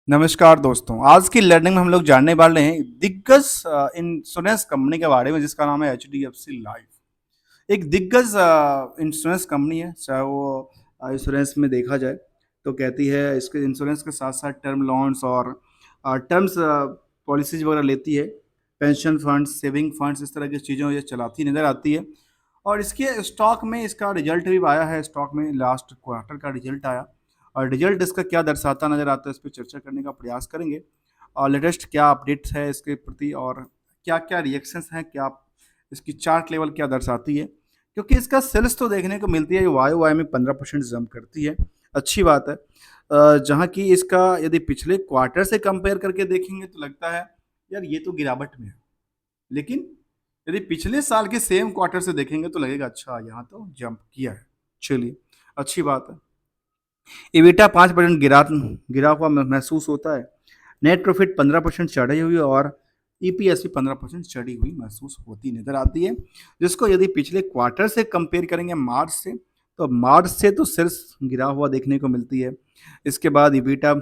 नमस्कार दोस्तों, आज की लर्निंग में हम लोग जानने वाले हैं दिग्गज इंश्योरेंस कंपनी के बारे में जिसका नाम है एचडीएफसी लाइफ। एक दिग्गज इंश्योरेंस कंपनी है, चाहे वो इंश्योरेंस में देखा जाए तो कहती है इसके इंश्योरेंस के साथ साथ टर्म लोन्स और टर्म्स पॉलिसीज वगैरह लेती है। पेंशन फंड्स, सेविंग फंड्स, इस तरह की चीज़ें ये चलाती नज़र आती है। और इसके स्टॉक में इसका रिजल्ट भी आया है, स्टॉक में लास्ट क्वार्टर का रिजल्ट आया और रिजल्ट इसका क्या दर्शाता नज़र आता है, इस पर चर्चा करने का प्रयास करेंगे। और लेटेस्ट क्या अपडेट्स है इसके प्रति और क्या क्या रिएक्शंस हैं, क्या इसकी चार्ट लेवल क्या दर्शाती है। क्योंकि इसका सेल्स तो देखने को मिलती है, वाई वाई में 15% जंप करती है, अच्छी बात है। जहाँ की इसका यदि पिछले क्वार्टर से कंपेयर करके देखेंगे तो लगता है यार ये तो गिरावट में है, लेकिन यदि पिछले साल के सेम क्वार्टर से देखेंगे तो लगेगा अच्छा यहाँ तो जंप किया है। चलिए, अच्छी बात है। इबिटा 5% गिरा हुआ महसूस होता है। नेट प्रॉफिट 15% चढ़ी हुई और ईपीएस भी 15% चढ़ी हुई महसूस होती नजर आती है, जिसको यदि पिछले क्वार्टर से कंपेयर करेंगे मार्च से, तो मार्च से तो सिर्फ गिरा हुआ देखने को मिलती है। इसके बाद इबिटा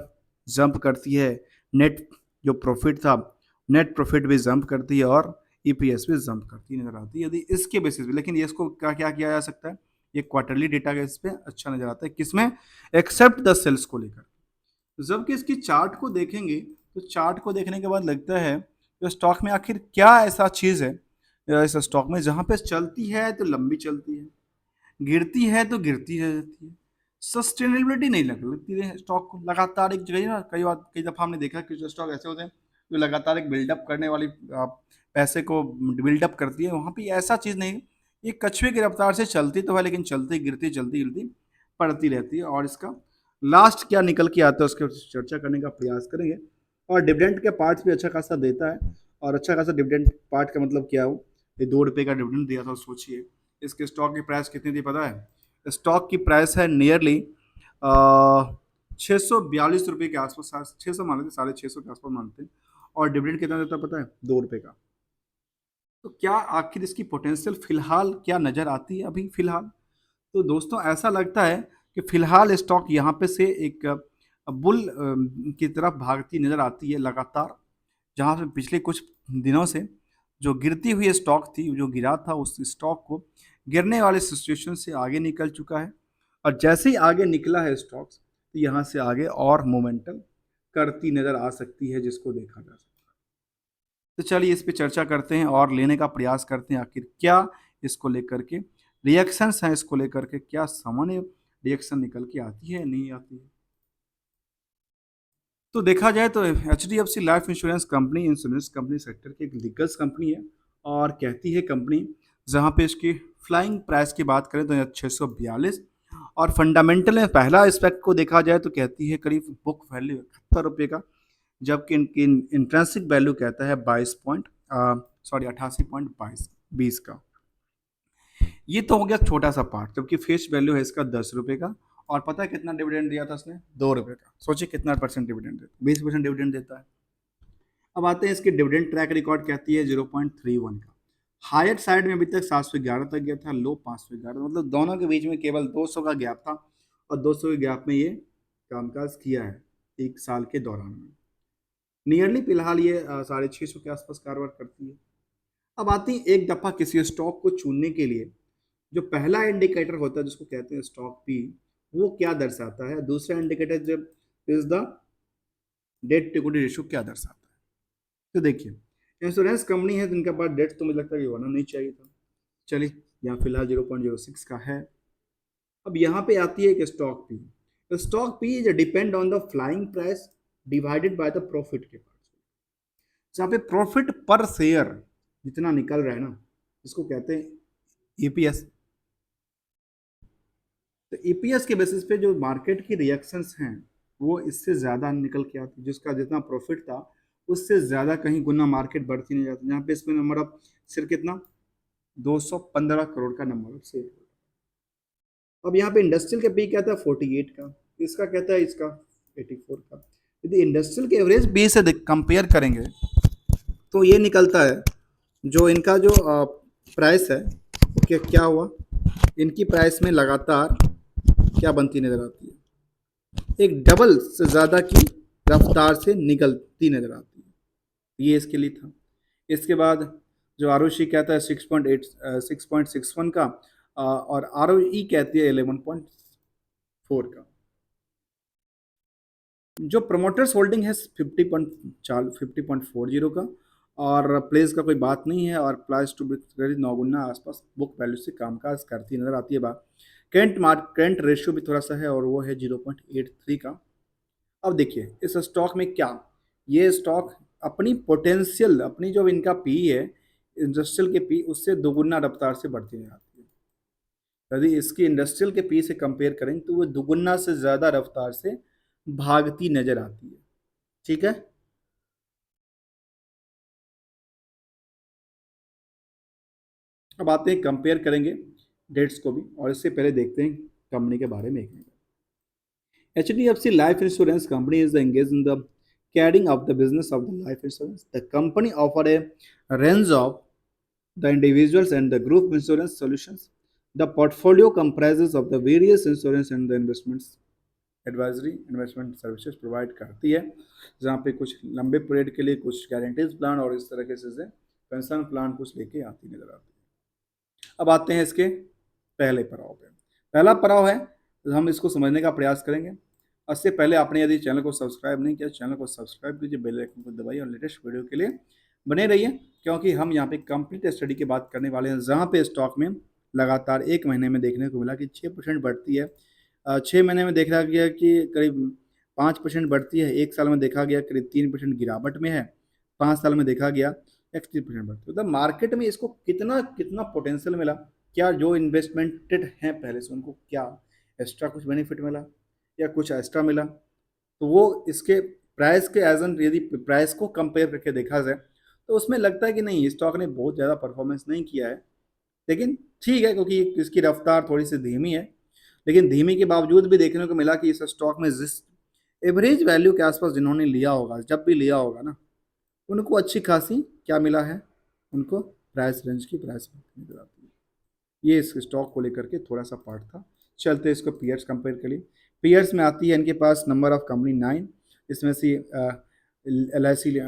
जंप करती है, नेट जो प्रॉफिट था, नेट प्रॉफिट भी जंप करती है और ईपीएस भी जंप करती नजर आती है यदि इसके बेसिस पे। लेकिन ये इसको क्या क्या किया जा सकता है, ये क्वार्टरली डेटा का इस पे अच्छा नजर आता है, किसमें, एक्सेप्ट द सेल्स को लेकर। तो जबकि इसकी चार्ट को देखेंगे तो चार्ट को देखने के बाद लगता है कि स्टॉक में आखिर क्या ऐसा चीज़ है इस स्टॉक में जहाँ पे चलती है तो लंबी चलती है, गिरती है तो गिरती रहती है, सस्टेनेबिलिटी नहीं लगती है स्टॉक को। लगातार एक जगह ना, कई दफ़ा हमने देखा कि जो स्टॉक ऐसे होते हैं जो लगातार एक बिल्डअप करने वाली पैसे को बिल्डअप करती है, वहाँ पे ऐसा चीज़ नहीं। ये कछुए की रफ्तार से चलती तो है, लेकिन चलती गिरती पड़ती रहती है। और इसका लास्ट क्या निकल के आता है उसके चर्चा करने का प्रयास करेंगे। और डिविडेंड के पार्ट्स भी अच्छा खासा देता है, और अच्छा खासा डिविडेंड पार्ट का मतलब क्या हो, ये 2 रुपये का डिविडेंड दिया था, सोचिए इसके स्टॉक की प्राइस कितनी थी पता है। स्टॉक की प्राइस है नियरली 642 रुपये के आसपास, 600 मान लेते, 650 के आसपास मानते हैं। और डिविडेंड कितना देता पता है, 2 रुपये का। तो क्या आखिर इसकी पोटेंशियल फिलहाल क्या नज़र आती है अभी फिलहाल। तो दोस्तों ऐसा लगता है कि फिलहाल स्टॉक यहाँ पे से एक बुल की तरफ भागती नज़र आती है लगातार, जहाँ से पिछले कुछ दिनों से जो गिरती हुई स्टॉक थी, जो गिरा था, उस स्टॉक को गिरने वाले सिचुएशन से आगे निकल चुका है। और जैसे ही आगे निकला है स्टॉक्स, तो यहाँ से आगे और मोमेंटम करती नज़र आ सकती है, जिसको देखा जा सकता है। तो चलिए इस पे चर्चा करते हैं और लेने का प्रयास करते हैं आखिर क्या इसको लेकर के रिएक्शंस हैं, इसको लेकर के क्या सामान्य रिएक्शन निकल के आती है नहीं आती है। तो देखा जाए तो H D F C life insurance company sector की एक दिग्गज कंपनी है। और कहती है कंपनी, जहाँ पे इसकी फ्लाइंग प्राइस की बात करें तो 642, और फंडामेंटल में पहला एस्पेक्ट को देखा जाए तो कहती है करीब बुक वैल्यू 71 रुपये का, जबकि इनकी इंट्रेंसिक वैल्यू कहता है 88.22 का। ये तो हो गया छोटा सा पार्ट, जबकि फेस वैल्यू है इसका 10 रुपये का। और पता है कितना डिविडेंड दिया था उसने, 2 रुपये का। सोचिए कितना परसेंट डिविडेंड देता, 20% डिविडेंड देता है। अब आते हैं इसके डिविडेंड ट्रैक रिकॉर्ड, कहती है 0.31 का। हायर साइड में अभी तक 711 तक गया था, लो 511, मतलब दोनों के बीच में केवल 200 का गैप था। और 200 के गैप में ये कामकाज किया है एक साल के दौरान में। नियरली फिलहाल ये 650 के आसपास कारोबार करती है। अब आती है एक दफ़ा किसी स्टॉक को चुनने के लिए जो पहला इंडिकेटर होता है जिसको कहते हैं स्टॉक पी, वो क्या दर्शाता है। दूसरा इंडिकेटर जब is the debt to equity ratio क्या दर्शाता है। तो देखिए, इंश्योरेंस कंपनी है जिनके पास डेट तो मुझे लगता है कि होना नहीं चाहिए था। चलिए, यहाँ फिलहाल 0.06 का है। अब यहाँ पे आती है एक stock P. Stock P is depend on the flying price divided by the profit के पास, जहाँ पे प्रॉफिट पर शेयर जितना निकल रहा है ना, इसको कहते हैं ईपीएस। तो ईपीएस के बेसिस पे जो मार्केट की रिएक्शंस हैं वो इससे ज़्यादा निकल के आती, जिसका जितना प्रॉफिट था उससे ज़्यादा कहीं गुना मार्केट बढ़ती नहीं जाती। यहाँ पे इसमें नंबर ऑफ सिर्फ कितना, 215 करोड़ का नंबर ऑफ शेयर। अब यहाँ पे इंडस्ट्रियल का पी कहता है 48 का, इसका कहता है इसका 84 का। यदि इंडस्ट्रियल के एवरेज बी से कंपेयर करेंगे तो ये निकलता है जो इनका जो प्राइस है वो क्या हुआ, इनकी प्राइस में लगातार क्या बनती नजर आती है, एक डबल से ज़्यादा की रफ्तार से निकलती नजर आती है। ये इसके लिए था। इसके बाद जो आर कहता है 6.61 का, और आर कहती है 11.4 का। जो प्रमोटर्स होल्डिंग है 50.40 का, और प्लेस का कोई बात नहीं है, और प्राइस टू बुक वैल्यू 9 गुना आसपास बुक वैल्यू से कामकाज करती नजर आती है बात। करंट रेशियो भी थोड़ा सा है, और वो है 0.83 का। अब देखिए इस स्टॉक में क्या, ये स्टॉक अपनी पोटेंशियल, अपनी जो इनका पी है, इंडस्ट्रियल के पी, उससे दोगुना रफ्तार से बढ़ती नजर आती है। यदि इसकी इंडस्ट्रियल के पी से कंपेयर करें तो वो दोगुना से ज़्यादा रफ्तार से भागती नजर आती है। ठीक है। अब आते हैं, कंपेयर करेंगे डेट्स को भी, और इससे पहले देखते हैं कंपनी के बारे में। HDFC Life Insurance Company is engaged in the carrying of the business of the life insurance. The company offer a range of the individuals and the group insurance solutions. The portfolio comprises of the various insurance and the investments. Advisory investment services provide करती है, जहाँ पे कुछ लंबे period के लिए कुछ guarantees plan और इस तरह के चीज़ें, पेंशन प्लान कुछ लेके आती नजर आती है। अब आते हैं इसके पहले पड़ाव पे। पहला पड़ाव है, तो हम इसको समझने का प्रयास करेंगे। उससे पहले आपने यदि चैनल को सब्सक्राइब नहीं किया, चैनल को सब्सक्राइब कीजिए, बेल आइकन को दबाइए, और लेटेस्ट वीडियो के लिए बने रहिए, क्योंकि हम यहाँ पे कंप्लीट स्टडी की बात करने वाले हैं, जहाँ पे स्टॉक में लगातार एक महीने में देखने को मिला कि 6% बढ़ती है, 6 महीने में देखा गया कि करीब 5% बढ़ती है, 1 साल में देखा गया करीब 3% गिरावट में है, 5 साल में देखा गया 31% बढ़ती है। मतलब मार्केट में इसको कितना कितना पोटेंशियल मिला, क्या जो इन्वेस्टमेंटेड हैं पहले से उनको क्या एक्स्ट्रा कुछ बेनिफिट मिला या कुछ एक्स्ट्रा मिला, तो वो इसके प्राइस के एजन, यदि प्राइस को कंपेयर करके देखा जाए तो उसमें लगता है कि नहीं, स्टॉक ने बहुत ज़्यादा परफॉर्मेंस नहीं किया है। लेकिन ठीक है, क्योंकि इसकी रफ्तार थोड़ी सी धीमी है, लेकिन धीमी के बावजूद भी देखने को मिला कि इस स्टॉक में जिस एवरेज वैल्यू के आसपास जिन्होंने लिया होगा, जब भी लिया होगा ना, उनको अच्छी खासी क्या मिला है, उनको प्राइस रेंज की प्राइस नजर आती है। ये इस स्टॉक को लेकर के थोड़ा सा पार्ट था। चलते इसको पीयर्स कंपेयर करिए। पीयर्स में आती है इनके पास नंबर ऑफ कंपनी 9, इसमें से LIC,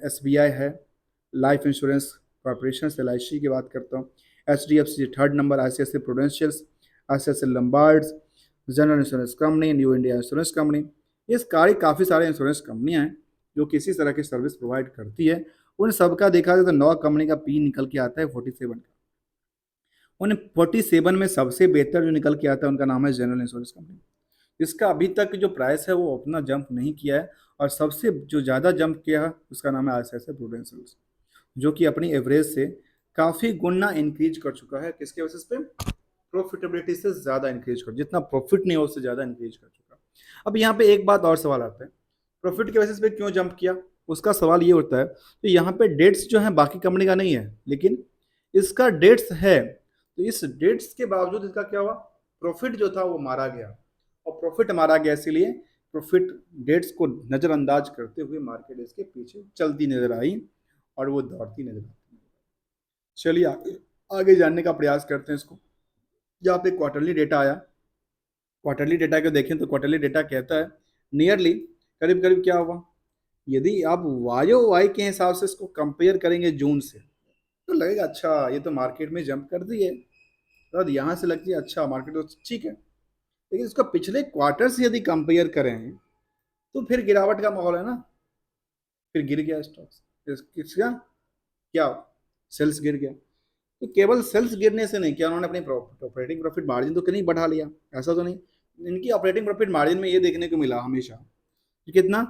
SBI है, लाइफ इंश्योरेंस कॉर्पोरेशन LIC की बात करता हूँ, HDFC third number, ICICI Prudentials, ICICI Lombards, general insurance company, new India insurance company. ये काफ़ी सारे इंश्योरेंस कंपनियाँ हैं जो किसी तरह की सर्विस प्रोवाइड करती है। उन सबका देखा जाए तो 9 कंपनी का पी निकल के आता है 47 का। उन 47 में सबसे बेहतर जो निकल के आता है उनका नाम है जनरल इंश्योरेंस कंपनी, जिसका अभी तक जो प्राइस है वो अपना जंप नहीं किया है, और सबसे जो ज़्यादा जंप किया है उसका नाम है ICICI प्रूडेंशियल्स, जो कि अपनी एवरेज से काफ़ी गुना इंक्रीज कर चुका है। किसके बेसिस पे? प्रॉफिटेबिलिटी से ज़्यादा इंक्रीज कर, जितना प्रॉफिट नहीं हो उससे ज़्यादा इंक्रीज कर चुका। अब यहाँ पे एक बात और सवाल आता है, प्रॉफिट के बेसिस पे क्यों जंप किया? उसका सवाल ये होता है, तो यहाँ पे डेट्स जो है बाकी कंपनी का नहीं है, लेकिन इसका डेट्स है, तो इस डेट्स के बावजूद इसका क्या हुआ, प्रॉफिट जो था वो मारा गया, और प्रॉफिट मारा गया इसीलिए प्रॉफिट डेट्स को नज़रअंदाज करते हुए मार्केट इसके पीछे चलती नजर आई, और वो दौड़ती नजर आती। चलिए आगे आगे जानने का प्रयास करते हैं इसको। यहाँ पे क्वार्टरली डेटा आया। क्वार्टरली डेटा को देखें तो क्वार्टरली डेटा कहता है नियरली, करीब करीब क्या हुआ, यदि आप वाई के हिसाब से इसको कंपेयर करेंगे जून से, तो लगेगा अच्छा ये तो मार्केट में जंप कर दी है, तो यहाँ से लगती है अच्छा मार्केट तो ठीक है। लेकिन इसको पिछले क्वार्टर से यदि कंपेयर करें तो फिर गिरावट का माहौल है ना, फिर गिर गया स्टॉक। किसका क्या, सेल्स गिर गया। तो केवल सेल्स गिरने से नहीं, क्या उन्होंने अपनी ऑपरेटिंग प्रॉफिट मार्जिन तो नहीं बढ़ा लिया, ऐसा तो नहीं। इनकी ऑपरेटिंग प्रॉफिट मार्जिन में ये देखने को मिला हमेशा कि कितना,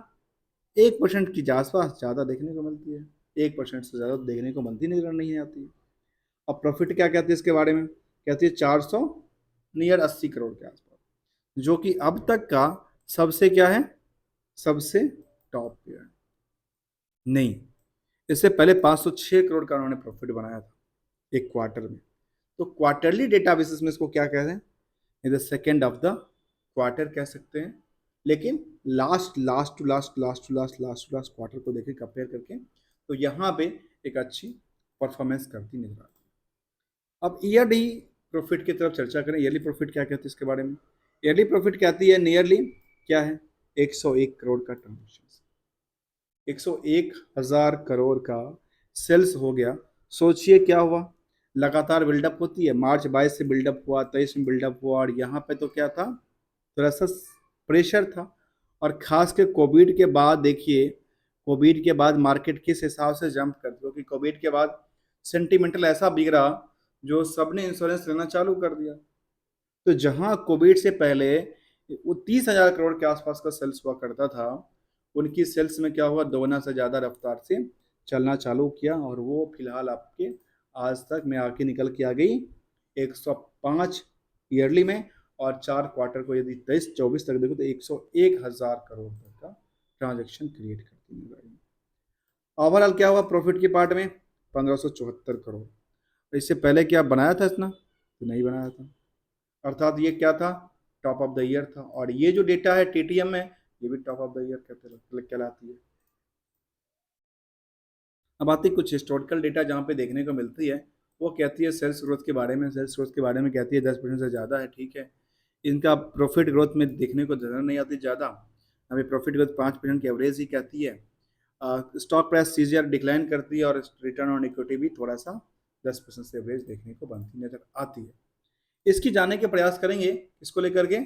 1% की आसपास ज़्यादा देखने को मिलती है, 1% से ज़्यादा देखने को मिलती नजर नहीं आती है। अब प्रॉफिट क्या कहती है इसके बारे में, कहती है 400 नियर 80 करोड़ के आसपास, जो कि अब तक का सबसे क्या है, सबसे टॉप पे है। नहीं, इससे पहले 506 करोड़ का उन्होंने प्रॉफिट बनाया था एक क्वार्टर में। तो क्वार्टरली डेटा बेसिस में इसको क्या कहते हैं, in the second of the quarter कह सकते हैं। लेकिन लास्ट टू लास्ट क्वार्टर को देखें कंपेयर करके, तो यहाँ पे एक अच्छी परफॉर्मेंस करती नजर आती है। अब ईयरली प्रॉफिट की तरफ चर्चा करें। ईयरली प्रॉफिट क्या कहती है इसके बारे में, ईयरली प्रॉफिट कहती है नियरली क्या है, 101 करोड़ का ट्रांजेक्शन, 101,000 करोड़ का सेल्स हो गया। सोचिए क्या हुआ, लगातार बिल्डअप होती है, मार्च 22 से बिल्डअप हुआ, 23 में बिल्डअप हुआ, और यहाँ पे तो क्या था, थोड़ा सा प्रेशर था। और खास के कोविड के बाद देखिए, कोविड के बाद मार्केट किस हिसाब से जंप करती है, क्योंकि कोविड के बाद सेंटिमेंटल ऐसा बिगड़ा जो सबने इंश्योरेंस लेना चालू कर दिया। तो जहां कोविड से पहले वो 30,000 करोड़ के आसपास का सेल्स हुआ करता था, उनकी सेल्स में क्या हुआ, दोगुना से ज़्यादा रफ्तार से चलना चालू किया, और वो फिलहाल आपके आज तक में आके निकल के आ गई 105 ईयरली में, और 4 क्वार्टर को यदि 23-24 तक देखो तो 101,000 करोड़ तक का ट्रांजेक्शन क्रिएट करती है। ओवरऑल क्या हुआ प्रॉफिट के पार्ट में, 1574 करोड़। इससे पहले क्या बनाया था इतना, तो नहीं बनाया था, अर्थात ये क्या था, टॉप ऑफ द ईयर था। और ये जो डेटा है टीटीएम में, ये भी टॉप ऑफ द ईयर कहलाती है। अब आती है कुछ हिस्टोरिकल डेटा जहाँ पे देखने को मिलती है, वो कहती है सेल्स ग्रोथ के बारे में, सेल्स ग्रोथ के बारे में कहती है 10% से ज़्यादा है, ठीक है। इनका प्रॉफिट ग्रोथ में देखने को नजर नहीं आती ज़्यादा, हमें प्रॉफिट ग्रोथ 5% की एवरेज ही कहती है। स्टॉक प्राइस सीजीआर डिक्लाइन करती है, और रिटर्न ऑन इक्विटी भी थोड़ा सा 10% से एवरेज देखने को बनती नजर आती है। इसकी जानने के प्रयास करेंगे, इसको लेकर के।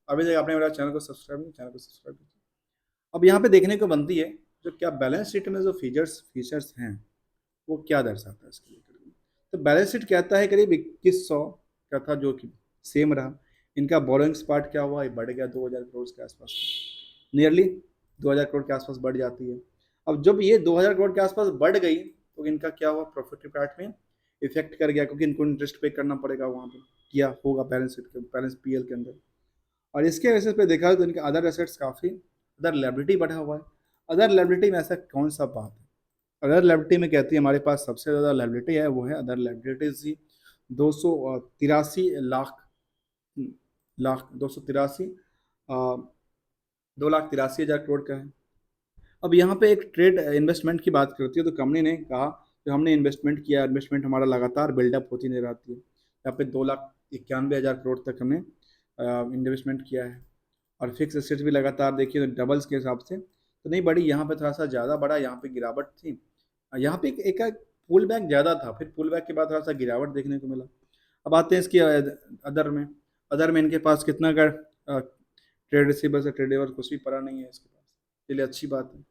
अभी तक आपने मेरा चैनल को सब्सक्राइब नहीं, चैनल को सब्सक्राइब कीजिए। अब यहाँ पे देखने को बनती है जो क्या बैलेंस शीट में जो फीचर्स हैं वो क्या दर्शाता है इसके लेकर। तो बैलेंस शीट कहता है करीब 2100 का था, जो कि सेम रहा। इनका बोरोइंग्स पार्ट क्या हुआ, ये बढ़ गया 2000 करोड़ के आसपास, नियरली 2000 करोड़ के आसपास बढ़ जाती है। अब जब ये 2000 करोड़ के आसपास बढ़ गई, तो इनका क्या हुआ, प्रॉफिट पार्ट में इफेक्ट कर गया, क्योंकि इनको इंटरेस्ट पे करना पड़ेगा वहाँ पे, किया होगा बैलेंस शीट के, बैलेंस पीएल के अंदर। और इसके बेसिस पे देखा तो इनके अदर एसेट्स काफ़ी, अदर लायबिलिटी बढ़ा हुआ है। अदर लायबिलिटी में ऐसा कौन सा बात है, अदर लायबिलिटी में कहती है हमारे पास सबसे ज़्यादा लायबिलिटी है, वो है अदर लायबिलिटीज ही 283 लाख, 283, 2,83,000 करोड़ का है। अब यहाँ पे एक ट्रेड इन्वेस्टमेंट की बात करती है, तो कंपनी ने कहा कि हमने इन्वेस्टमेंट किया, इन्वेस्टमेंट हमारा लगातार बिल्डअप होती नजर आती है। यहाँ पे 2,91,000 करोड़ तक हमने इन्वेस्टमेंट किया है, और फिक्स एसेट्स भी लगातार देखिए तो डबल्स के हिसाब से तो नहीं बढ़ी, यहाँ पे थोड़ा सा ज़्यादा बढ़ा, यहाँ पे गिरावट थी। यहाँ पे एक पुल बैक ज़्यादा था, फिर पुल बैक के बाद थोड़ा सा गिरावट देखने को मिला। अब आते हैं इसकी अदर में इनके पास कितना का ट्रेड रिसीवर्स है, ट्रेडेबल कुछ भी पड़ा नहीं है इसके पास, चलिए अच्छी बात है।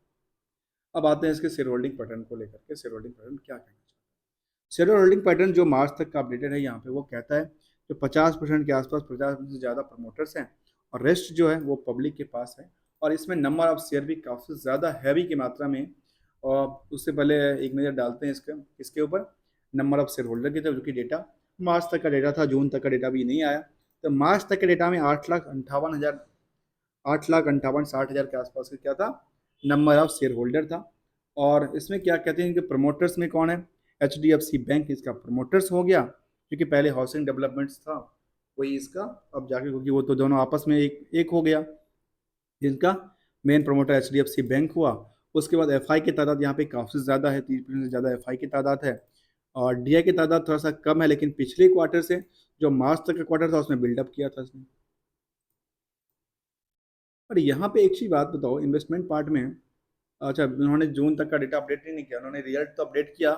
अब आते हैं इसके शेयर होल्डिंग पैटर्न को लेकर के, शेयर होल्डिंग पैटर्न क्या कहना चाहता है। शेयर होल्डिंग पैटर्न जो मार्च तक का अपडेटेड है यहाँ पे, वो कहता है जो 50% के आसपास, 50% से ज़्यादा प्रमोटर्स हैं, और रेस्ट जो है वो पब्लिक के पास है। और इसमें नंबर ऑफ शेयर भी काफ़ी ज़्यादा हैवी की मात्रा में। और उससे पहले एक नज़र डालते हैं इसके ऊपर नंबर ऑफ शेयर होल्डर की तरफ, जो कि डेटा मार्च तक का डेटा था, जून तक का डेटा भी नहीं आया। तो मार्च तक के डेटा में 8,58,60,000 के आसपास का क्या था, नंबर ऑफ शेयर होल्डर था। और इसमें क्या कहते हैं कि प्रमोटर्स में कौन है, HDFC बैंक इसका प्रमोटर्स हो गया, क्योंकि पहले हाउसिंग डेवलपमेंट्स था वही इसका, अब जाके क्योंकि वो तो दोनों आपस में एक हो गया, जिनका मेन प्रमोटर HDFC बैंक हुआ। उसके बाद FI की तादाद यहाँ पे काफ़ी ज़्यादा है, 30% से ज़्यादा FI की तादाद है। और DI की तादाद थोड़ा सा कम है, लेकिन पिछले क्वार्टर से जो मार्च तक का क्वार्टर था उसमें बिल्डअप किया था इसने। और यहाँ पे एक चीज़ बात बताओ इन्वेस्टमेंट पार्ट में, अच्छा इन्होंने जून तक का डेटा अपडेट नहीं किया, उन्होंने रिजल्ट तो अपडेट किया,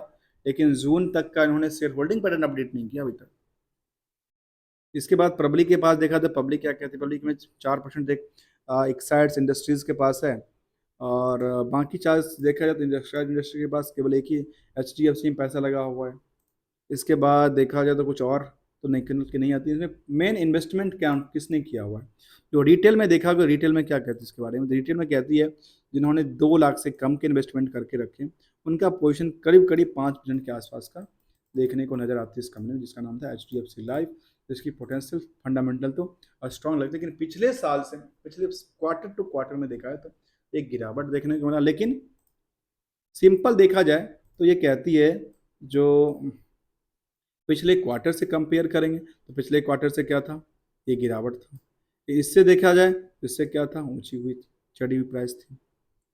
लेकिन जून तक का इन्होंने शेयर होल्डिंग पैटर्न अपडेट नहीं किया अभी तक। इसके बाद पब्लिक के पास देखा तो पब्लिक क्या कहती है, पब्लिक में 4% एक्साइड्स इंडस्ट्रीज़ के पास है, और बाकी चार्ज देखा जाए तो इंडस्ट्री के पास केवल एक ही HDFC में पैसा लगा हुआ है। इसके बाद देखा जाए तो कुछ और तो नहीं आती। इसमें मेन इन्वेस्टमेंट क्या किसने किया हुआ है, जो रिटेल में देखा गया, रिटेल में क्या कहती है इसके बारे में, रिटेल में कहती है जिन्होंने 2 लाख से कम के इन्वेस्टमेंट करके रखे, उनका पोजीशन करीब करीब 5% के आसपास का देखने को नजर आती है इस कंपनी में, जिसका नाम था HDFC लाइफ, जिसकी पोटेंशियल फंडामेंटल तो स्ट्रॉन्ग लगती है। लेकिन पिछले साल से, पिछले क्वार्टर टू क्वार्टर में देखा है तो एक गिरावट देखने को मिला। लेकिन सिंपल देखा जाए तो ये कहती है जो पिछले क्वार्टर से कंपेयर करेंगे तो पिछले क्वार्टर से क्या था, ये गिरावट था। इससे देखा जाए तो इससे क्या था, ऊंची हुई थी, चढ़ी हुई प्राइस थी।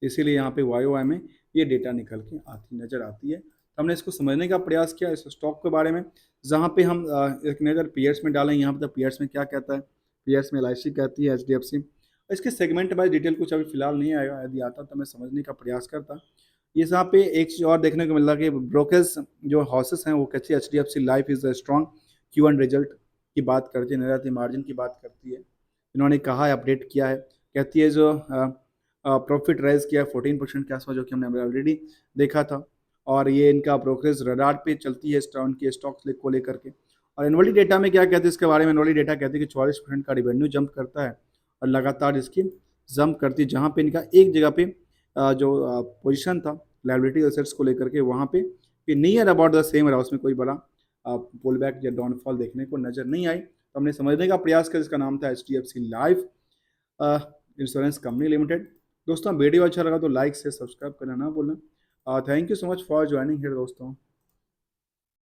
इसीलिए यहाँ पे YOY में ये डेटा निकल के आती नज़र आती है। तो हमने इसको समझने का प्रयास किया इस स्टॉक के बारे में, जहाँ पे हम एक नज़र पीयर्स में डालें। यहाँ पे तो पीयर्स में क्या कहता है, पीयर्स में LIC कहती है, HDFC, इसके सेगमेंट वाइज डिटेल कुछ अभी फिलहाल नहीं आएगा, यदि आता तो मैं समझने का प्रयास करता। ये यहाँ पे एक चीज़ और देखने को मिल रहा है कि ब्रोकर्स जो हाउसेस हैं वो कहती है HDFC life is a strong Q1 result की बात करती है, निर्यात मार्जिन की बात करती है। इन्होंने कहा है, अपडेट किया है, कहती है जो प्रॉफिट राइज किया है 14% के आसपास, जो कि हमने ऑलरेडी देखा था। और ये इनका ब्रोकरेज रडार पे चलती है उनके स्टॉक्स को लेकर के। और एनुअली डेटा में क्या कहते हैं इसके बारे में, एनुअली डेटा कहते हैं कि 44% का रिवेन्यू जंप करता है और लगातार इसकी जंप करती है, जहाँ पे इनका एक जगह पे जो पोजीशन था लाइबिलिटी एसेट्स को लेकर के, वहाँ पे नियर अबाउट द सेम रहा, उसमें कोई बड़ा पुल बैक या डाउनफॉल देखने को नजर नहीं आई। तो हमने समझने का प्रयास किया, जिसका नाम था HDFC life insurance company limited. दोस्तों वीडियो अच्छा लगा तो लाइक से सब्सक्राइब करना ना भूलना। Thank you so much for joining here दोस्तों।